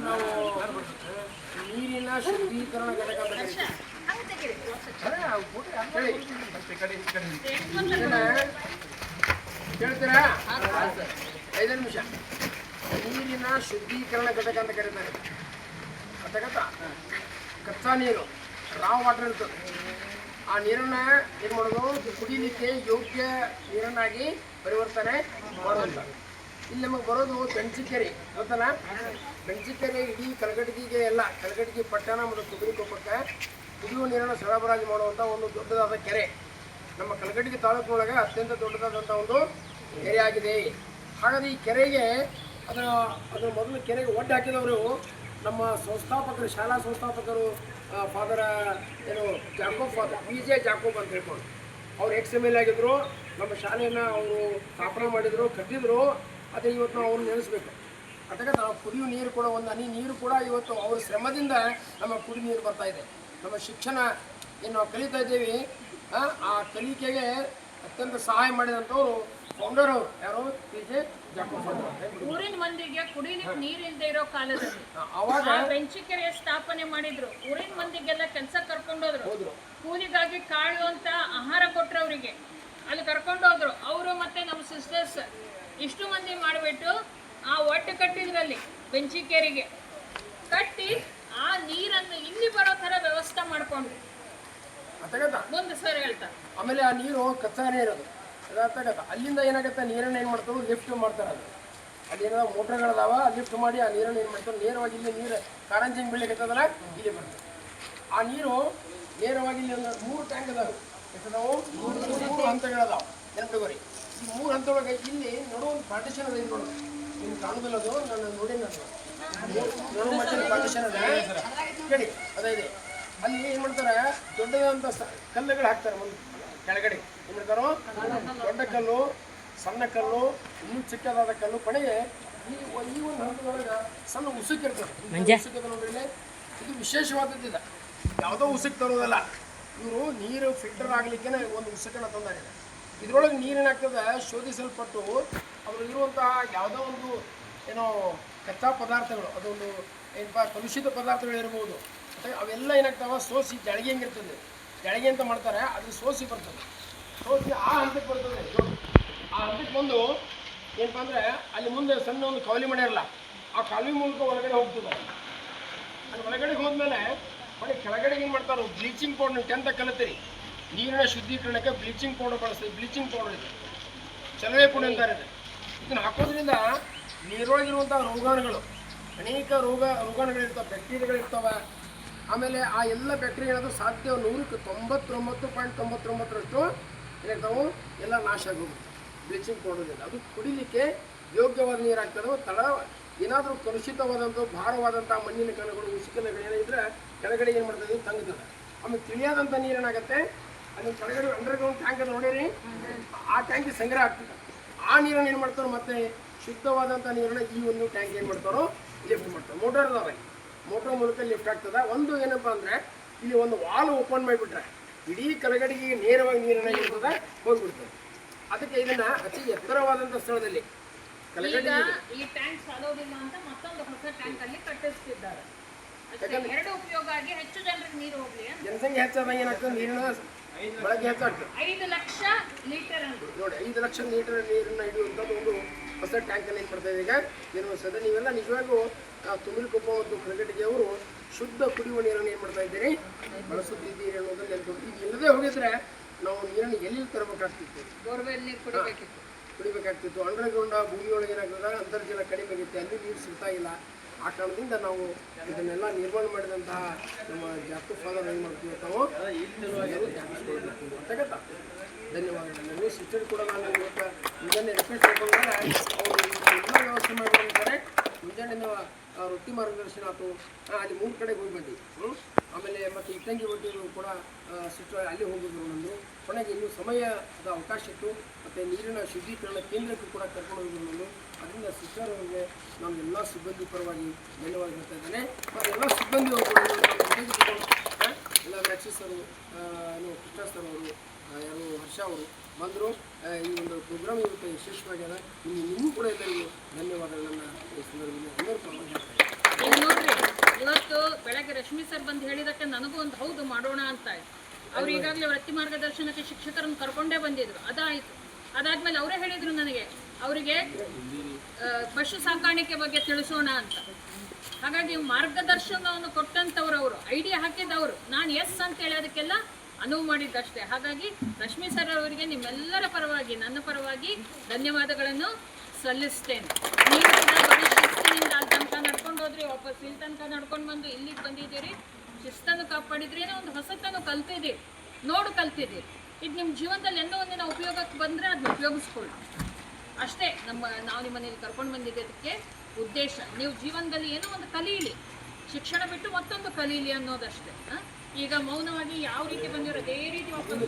ನಾವು ನೀರಿನ ಶುದ್ಧೀಕರಣ ಘಟಕ ಅಂತ ಕೇಳ್ತೀರಾ? 5 ನಿಮಿಷ. ನೀರಿನ ಶುದ್ಧೀಕರಣ ಘಟಕ ಅಂತ ಕರೀತಾರೆ. ಗೊತ್ತಾಗತ್ತಾ? ಕಚ್ಚಾ ನೀರು, ರಾ ವಾಟರ್ ಇರ್ತದೆ. ಆ ನೀರನ್ನ ಏನು ಮಾಡೋದು, ಕುಡಿಲಿಕ್ಕೆ ಯೋಗ್ಯ ನೀರನ್ನಾಗಿ ಪರಿವರ್ತನೆ ಮಾಡೋದು. ಇಲ್ಲಿ ನಮಗೆ ಬರೋದು ಬೆಂಚಿಕೆರೆ, ಗೊತ್ತಲ್ಲ? ಬೆಂಚಿಕೆರೆ ಇಡೀ ಕಲಘಟಗಿಗೆ ಎಲ್ಲ, ಕಲಘಟಗಿ ಪಟ್ಟಣ ಮತ್ತು ತುಗುರಿಕೊಪ್ಪಕ್ಕೆ ಕುಡಿಯುವ ನೀರನ್ನು ಸರಬರಾಜು ಮಾಡುವಂಥ ಒಂದು ದೊಡ್ಡದಾದ ಕೆರೆ. ನಮ್ಮ ಕಲಘಟಗಿ ತಾಲೂಕಿನೊಳಗೆ ಅತ್ಯಂತ ದೊಡ್ಡದಾದಂಥ ಒಂದು ಕೆರೆ ಆಗಿದೆ. ಹಾಗಾದರೆ ಈ ಕೆರೆಗೆ ಅದರ ಮೊದಲು ಕೆರೆಗೆ ಒಡ್ಡು ಹಾಕಿದವರು ನಮ್ಮ ಸಂಸ್ಥಾಪಕರು, ಶಾಲಾ ಸಂಸ್ಥಾಪಕರು, father Jacob, father PJ Jacob ಅಂತ ಹೇಳ್ಕೊಂಡು ಅವ್ರು XML ಆಗಿದ್ದರು. ನಮ್ಮ ಶಾಲೆಯನ್ನು ಅವರು ಸ್ಥಾಪನೆ ಮಾಡಿದರು, ಕಟ್ಟಿದ್ರು. ಅದೇ ಇವತ್ತು ನಾವು ಅವ್ರನ್ನ ನೆನೆಸ್ಬೇಕು. ಅದಕ್ಕೆ ನಾವು ಕುಡಿಯುವ ನೀರು ಕೂಡ, ಒಂದು ಹನಿ ನೀರು ಕೂಡ ಇವತ್ತು ಅವ್ರ ಶ್ರಮದಿಂದ ನಮ್ಮ ಕುಡಿ ನೀರು ಬರ್ತಾ ಇದೆ. ನಮ್ಮ ಶಿಕ್ಷಣ ಏನು ನಾವು ಕಲಿತಾ ಇದ್ದೇವೆ, ಆ ಕಲಿಕೆಗೆ ಅತ್ಯಂತ ಸಹಾಯ ಮಾಡಿದಂಥವ್ರು ಫೌಂಡರ್ ಅವರು ಯಾರು, PJ ಜಾಕೋಬ್ ಫಾದರ್. ಊರಿನ ಮಂದಿಗೆ ಕುಡಿಲಿಕ್ಕೆ ನೀರಿಲ್ಲದೆ ಇರೋ ಕಾಲದಲ್ಲಿ ಅವಾಗ ಬೆಂಚಿಕೆರೆ ಸ್ಥಾಪನೆ ಮಾಡಿದ್ರು. ಊರಿನ ಮಂದಿಗೆಲ್ಲ ಕೆಲಸ ಕರ್ಕೊಂಡೋದ್ರು. ಕೂಲಿಗಾಗಿ ಕಾಳು ಅಂತ ಆಹಾರ ಕೊಟ್ರು ಅವರಿಗೆ. ಅಲ್ಲಿ ಕರ್ಕೊಂಡೋದ್ರು. ಅವರು ಮತ್ತೆ ನಮ್ಮ ಸಿಸ್ಟರ್ಸ್ ಇಷ್ಟು ಮಂದಿ ಮಾಡಿಬಿಟ್ಟು ಆ ಒಟ್ಟು ಕಟ್ಟಿದ್ರಲ್ಲಿ ಬೆಂಚಿಕೆರೆಗೆ ಕಟ್ಟಿ ಆ ನೀರನ್ನು ಇಲ್ಲಿ ಬರೋ ಥರ ವ್ಯವಸ್ಥೆ ಮಾಡ್ಕೊಂಡ್ರು. ಮುಂದೆ ಸರ್ ಹೇಳ್ತಾರೆ. ಆಮೇಲೆ ಆ ನೀರು ಕಚ್ಚಾನೇ ಇರೋದು ಅದಾಗತ್ತ. ಅಲ್ಲಿಂದ ಏನಾಗುತ್ತೆ, ನೀರನ್ನು ಏನು ಮಾಡ್ತಾರೆ, ಲಿಫ್ಟ್ ಮಾಡ್ತಾರೆ. ಅದು ಅಲ್ಲಿ ಏನಾದ್ರು ಮೋಟ್ರ್ಗಳದಾವ, ಲಿಫ್ಟ್ ಮಾಡಿ ಆ ನೀರನ್ನು ಏನು ಮಾಡ್ತಾರೆ, ನೇರವಾಗಿ ಇಲ್ಲಿ ನೀರು ಕಾರಂಜಿಂಗ್ ಬೀಳಲಿಕ್ಕತ್ತದಲ್ಲ, ಇಲ್ಲಿ ಬರ್ತದೆ. ಆ ನೀರು ನೇರವಾಗಿ ಇಲ್ಲಿ ಒಂದು 3 ಟ್ಯಾಂಕ್ ಅದಾವೆ. ಎಷ್ಟದಾವು? 3 ಹಂತಗಳದಾವೆ. ನೆನಪಿಗೋರಿ, ಈ 3 ಹಂತದೊಳಗೆ ಇಲ್ಲಿ ನೋಡೋ ಒಂದು ಪಾರ್ಟಿಷನ್ ಅದ. ಇದು ನೋಡೋದು ನಿಮ್ಗೆ ಕಾಣೋದಿಲ್ಲ, ಅದು ನಾನು ನೋಡಿ ನೋಡೋ ಮಟ್ಟಿನ ಪಾರ್ಟಿಷನ್ ಅದ ಕೇಳಿ. ಅದೇ ಇದೆ. ಅಲ್ಲಿ ಏನು ಮಾಡ್ತಾರೆ, ದೊಡ್ಡದಂಥ ಕಲ್ಲುಗಳು ಹಾಕ್ತಾರೆ ಮುಂದೆ ಕೆಳಗಡೆ. ಏನು ಮಾಡ್ತಾರೋ, ದೊಡ್ಡ ಕಲ್ಲು, ಸಣ್ಣ ಕಲ್ಲು, ಇನ್ನೂ ಚಿಕ್ಕದಾದ ಕಲ್ಲು. ಕೊನೆಗೆ ಈ ಒಂದು ಹಂತದೊಳಗೆ ಸಣ್ಣ ಉಸುಕ್ ಇರ್ತದೆ. ಉಸುಕ್ ನೋಡ್ರಿ, ಇದು ವಿಶೇಷವಾದದ್ದಿದೆ. ಯಾವುದೋ ಉಸುಕ್ ತರೋದಲ್ಲ. ಇವರು ನೀರು ಫಿಲ್ಟರ್ ಆಗಲಿಕ್ಕೆ ಒಂದು ಉಸುಕನ್ನು ತಂದಾರೆ. ಇದರೊಳಗೆ ನೀರೇನಾಗ್ತದೆ, ಶೋಧಿಸಲ್ಪಟ್ಟು ಅದರಲ್ಲಿರುವಂತಹ ಯಾವುದೋ ಒಂದು ಏನೋ ಕಚ್ಚಾ ಪದಾರ್ಥಗಳು, ಅದೊಂದು ಏನಪ್ಪ ಕಲುಷಿತ ಪದಾರ್ಥಗಳು ಇರ್ಬೋದು, ಅವೆಲ್ಲ ಏನಾಗ್ತಾವೆ, ಸೋಸಿ ಜಳಗಿ ಹೆಂಗಿರ್ತದೆ, ಜಳಗಿ ಅಂತ ಮಾಡ್ತಾರೆ, ಅದು ಸೋಸಿ ಬರ್ತದೆ. ಸೋಸಿ ಆ ಹಂತಕ್ಕೆ ಬರ್ತದೆ. ಆ ಹಂತಕ್ಕೆ ಬಂದು ಏನಪ್ಪ ಅಂದರೆ, ಅಲ್ಲಿ ಮುಂದೆ ಸಣ್ಣ ಒಂದು ಕಾವಲಿ ಮಾಡಿರಲ್ಲ, ಆ ಕಾಲುವೆ ಮೂಲಕ ಒಳಗಡೆ ಹೋಗ್ತದೆ. ಅಲ್ಲಿ ಒಳಗಡೆ ಹೋದ್ಮೇಲೆ ಹೊಳೆ ಕೆಳಗಡೆಗೆ ಏನು ಮಾಡ್ತಾರೆ, ಬ್ಲೀಚಿಂಗ್ ಪೌಡರ್ 10th ಕಲಿತೀರಿ. ನೀರಿನ ಶುದ್ಧೀಕರಣಕ್ಕೆ ಬ್ಲೀಚಿಂಗ್ ಪೌಡರ್ ಬಳಸ್ತೀವಿ. ಬ್ಲೀಚಿಂಗ್ ಪೌಡರ್ ಇದೆ, ಚಲವೇ ಪುಡಿ ಅಂತಾರೆ. ಇದನ್ನು ಹಾಕೋದ್ರಿಂದ ನೀರೊಳಗಿರುವಂಥ ರೋಗಾಣುಗಳು, ಅನೇಕ ರೋಗಾಣುಗಳಿರ್ತವೆ, ಬ್ಯಾಕ್ಟೀರಿಯಾಗಳಿರ್ತವೆ. ಆಮೇಲೆ ಆ ಎಲ್ಲ ಬ್ಯಾಕ್ಟೀರಿಯಾಗಳದು ಸಾಧ್ಯ 100ಕ್ಕೆ 99.99% ಏನಾಗ್ತಾವೆ, ಎಲ್ಲ ನಾಶ ಆಗೋಗುತ್ತೆ ಬ್ಲೀಚಿಂಗ್ ಪೌಡರ್ದಿಂದ. ಅದು ಕುಡಿಲಿಕ್ಕೆ ಯೋಗ್ಯವಾದ ನೀರಾಗ್ತದೆ. ತಳ ಏನಾದರೂ ಕಲುಷಿತವಾದಂಥ ಭಾರವಾದಂಥ ಮಣ್ಣಿನ ಕಣಗಳು, ಉಸುಕಲಗಳು ಏನಿದ್ರೆ ಕೆಳಗಡೆ ಏನು ಮಾಡ್ತದೆ, ತಂಗುತ್ತದೆ. ಆಮೇಲೆ ತಿಳಿಯಾದಂಥ ನೀರೇನಾಗುತ್ತೆ, ಅಲ್ಲಿ ಕೆಳಗಡೆ ಅಂಡರ್ಗ್ರೌಂಡ್ ಟ್ಯಾಂಕ್ ಅದು ನೋಡಿರಿ, ಆ ಟ್ಯಾಂಕಿಗೆ ಸಂಗ್ರಹ ಆಗ್ತದೆ. ಆ ನೀರನ್ನು ಏನು ಮಾಡ್ತಾರೋ, ಮತ್ತೆ ಶುದ್ಧವಾದಂಥ ನೀರನ್ನು ಈ ಒಂದು ಟ್ಯಾಂಕ್ ಏನು ಮಾಡ್ತಾರೋ ಲಿಫ್ಟ್ ಮಾಡ್ತಾರೆ. ಮೋಟರ್ ಅದಾವೆ, ಮೋಟರ್ ಮೂಲಕ ಲಿಫ್ಟ್ ಆಗ್ತದೆ. ಒಂದು ಏನಪ್ಪ ಅಂದರೆ, ಇಲ್ಲಿ ಒಂದು ವಾಲ್ ಓಪನ್ ಮಾಡಿಬಿಟ್ರೆ ಇಡೀ ಕಲಗಡಿಗೆ ನೇರವಾಗಿ ನೀರನ್ನು ಇರ್ತದೆ, ಹೋಗಿಬಿಡ್ತದೆ. ಅದಕ್ಕೆ ಇದನ್ನು ಅತಿ ಎತ್ತರವಾದಂಥ ಸ್ಥಳದಲ್ಲಿ ಕಲಗಡಿ ಈ ಟ್ಯಾಂಕ್ ಸಾಲೋದಿಲ್ಲ ಅಂತ ಮತ್ತೊಂದು ಹೊಸ ಟ್ಯಾಂಕ್ ಅಲ್ಲಿ ಕಟ್ಟಿಸ್ತಿದ್ದಾರೆ. ಎರಡು ಉಪಯೋಗ ಆಗಿ ಹೆಚ್ಚು ಜನರಿಗೆ ನೀರು ಹೋಗ್ಲಿ. ಜನಸಂಖ್ಯೆ ಹೆಚ್ಚಾದಾಗ ಏನಾಗ್ತದೆ, ನೀರಿನ ಬಳಕೆ ಹೆಚ್ಚಾಗ್ತದೆ. 5 ಲಕ್ಷ ಲೀಟರ್ ಅಂತ ನೋಡಿ, 5 ಲಕ್ಷ ಲೀಟರ್ ನೀರನ್ನು ಹಿಡಿಯುವಂಥದ್ದು ಒಂದು ಹೊಸ ಟ್ಯಾಂಕನ್ನು ಏನು ಮಾಡ್ತಾ ಇದೆ ಈಗ ನಿರ್ಮಿಸ್ತದೆ. ನೀವೆಲ್ಲ ನಿಜವಾಗೂ ತುಮರಿಕೊಪ್ಪ ಮತ್ತು ಕಲಘಟಗಿಯವರು ಶುದ್ಧ ಕುಡಿಯುವ ನೀರನ್ನು ಏನು ಮಾಡ್ತಾ ಇದ್ದೀರಿ, ಬಳಸುತ್ತಿದ್ದೀರಿ ಅನ್ನೋದನ್ನು ನೆನಪು. ಈಗ ಇಲ್ಲದೆ ಹೋಗಿದ್ರೆ ನಾವು ನೀರನ್ನು ಎಲ್ಲಿ ತರಬೇಕಾಗ್ತಿತ್ತು, ಬೋರ್ವೆಲ್ ನೀರು ಕುಡಿಬೇಕಾಗ್ತಿತ್ತು. ಅಂಡರ್ಗ್ರೌಂಡ್ ಭೂಮಿಯೊಳಗೆ ಏನಾಗ್ತದೆ, ಅಂತರ್ಜಲ ಕಡಿಮೆ ಆಗುತ್ತೆ, ಅಲ್ಲಿ ನೀರು ಸಿಗ್ತಾ ಇಲ್ಲ. ಆ ಕಾರಣದಿಂದ ನಾವು ಇದನ್ನೆಲ್ಲ ನಿರ್ಮಾಣ ಮಾಡಿದಂತಹ ನಮ್ಮ ಜಾಕೋಬ್ ಫಾದರ್ ಏನು ಮಾಡ್ತೀವಿ ನಾವು ಅಂತಕ್ಕಂಥ ಧನ್ಯವಾದಗಳು. ನೀವು ಸಿಸ್ಟರ್ ಕೂಡ ನಾನು ಇವತ್ತು ಮುಂಜಾನೆ ರಿಕ್ವೆಸ್ಟ್ ಮಾಡ್ಕೊಂಡ್ರೆ ಅವರು ಎಲ್ಲ ವ್ಯವಸ್ಥೆ ಮಾಡಿದ್ದಾರೆ. ಮುಂಜಾನೆ ರೊಟ್ಟಿ ಮಾರ್ಗದರ್ಶನ ಆಯಿತು, ಅಲ್ಲಿ 3 ಕಡೆಗೆ ಹೋಗಿ ಬಂದಿವಿ. ಆಮೇಲೆ ಮತ್ತು ಇಟ್ಟಂಗಿ ಒಟ್ಟಿರು ಕೂಡ ಸಿಸ್ಟರ್ ಅಲ್ಲಿ ಹೋಗಿದ್ರು. ನಮ್ಮದು ಕೊನೆಗೆ ಇನ್ನೂ ಸಮಯದ ಅವಕಾಶ ಇತ್ತು. ಮತ್ತು ನೀರಿನ ಶುದ್ಧೀಕರಣ ಕೇಂದ್ರಕ್ಕೂ ಕೂಡ ಕರ್ಕೊಂಡು ಹೋಗಿದ್ರು ನಮ್ಮದು. ಅದರಿಂದ ಸಿಸ್ಟರ್ ಅವರಿಗೆ ನಾನು ಎಲ್ಲ ಸಿಬ್ಬಂದಿ ಪರವಾಗಿ ಧನ್ಯವಾದ ಹೇಳ್ತಾ ಇದ್ದೇನೆ. ಮತ್ತು ಎಲ್ಲ ಸಿಬ್ಬಂದಿ ಎಲ್ಲ ಮ್ಯಾಕ್ಸಿಸರು, ಕೃಷ್ಣ ಸರ್ ಅವರು, ಯಾರು ಹರ್ಷ ಅವರು ಬಂದರು. ಈ ಒಂದು ಪ್ರೋಗ್ರಾಮ್ ಇವತ್ತು ಯಶಸ್ವಿಯಾಗ್ಯದ. ನಿಮಗೂ ಕೂಡ ಎಲ್ಲರಿಗೂ ಧನ್ಯವಾದಗಳನ್ನು ಈ ಸಂದರ್ಭದಲ್ಲಿ ಎಲ್ಲರೂ ಪರವಾಗಿ ಹೇಳ್ತಾ ಇದ್ದೀನಿ. ರಶ್ಮಿ ಸರ್ ಬಂದು ಹೇಳಿದಕ್ಕೆ ನನಗೂ ಒಂದು ಹೌದು ಮಾಡೋಣ ಅಂತ ಆಯ್ತು. ಅವ್ರು ಈಗಾಗಲೇ ವೃತ್ತಿ ಮಾರ್ಗದರ್ಶನಕ್ಕೆ ಶಿಕ್ಷಕರನ್ನು ಕರ್ಕೊಂಡೇ ಬಂದಿದ್ರು, ಅದಾಯಿತು. ಅದಾದ್ಮೇಲೆ ಅವರೇ ಹೇಳಿದ್ರು ನನಗೆ ಅವರಿಗೆ ಪಶು ಸಾಕಾಣಿಕೆ ಬಗ್ಗೆ ತಿಳಿಸೋಣ ಅಂತ. ಹಾಗಾಗಿ ಮಾರ್ಗದರ್ಶನವನ್ನು ಕೊಟ್ಟಂಥವ್ರು, ಅವರು ಐಡಿಯಾ ಹಾಕಿದವರು, ನಾನು ಎಸ್ ಅಂತೇಳಿ ಅದಕ್ಕೆಲ್ಲ ಅನುವು ಮಾಡಿದ್ದಷ್ಟೇ. ಹಾಗಾಗಿ ರಶ್ಮಿ ಸರ್ ಅವರಿಗೆ ನಿಮ್ಮೆಲ್ಲರ ಪರವಾಗಿ, ನನ್ನ ಪರವಾಗಿ ಧನ್ಯವಾದಗಳನ್ನು ಸಲ್ಲಿಸ್ತೇನೆ. ನೀವು ಕೂಡ ಬರೀ ಶಿಸ್ತಿನಿಂದ ಅಲ್ಲಿ ತನಕ ನಡ್ಕೊಂಡು ಹೋದ್ರಿ, ವಾಪಸ್ ಇಲ್ಲಿ ತನಕ ನಡ್ಕೊಂಡು ಬಂದು ಇಲ್ಲಿಗೆ ಬಂದಿದ್ದೀರಿ, ಶಿಸ್ತನ್ನು ಕಾಪಾಡಿದ್ರಿ, ಏನೋ ಒಂದು ಹೊಸತನ್ನು ಕಲ್ತಿದ್ದೀರಿ, ಕಲ್ತಿದ್ದೀರಿ. ಇದು ನಿಮ್ಮ ಜೀವನದಲ್ಲಿ ಏನೋ ಒಂದಿನ ಉಪಯೋಗಕ್ಕೆ ಬಂದರೆ ಅದನ್ನ ಉಪಯೋಗಿಸ್ಕೊಳ್ಳಿ ಅಷ್ಟೇ. ನಾವು ನಿಮ್ಮ ಮನೇಲಿ ಕರ್ಕೊಂಡು ಬಂದಿದ್ದಕ್ಕೆ ಉದ್ದೇಶ, ನೀವು ಜೀವನದಲ್ಲಿ ಏನೋ ಒಂದು ಕಲೀಲಿ, ಶಿಕ್ಷಣ ಬಿಟ್ಟು ಮತ್ತೊಂದು ಕಲೀಲಿ ಅನ್ನೋದಷ್ಟೇ. ಈಗ ಮೌನವಾಗಿ ಯಾವ ರೀತಿ ಬಂದಿರೋ ಅದೇ ರೀತಿ ವಾಪಸ್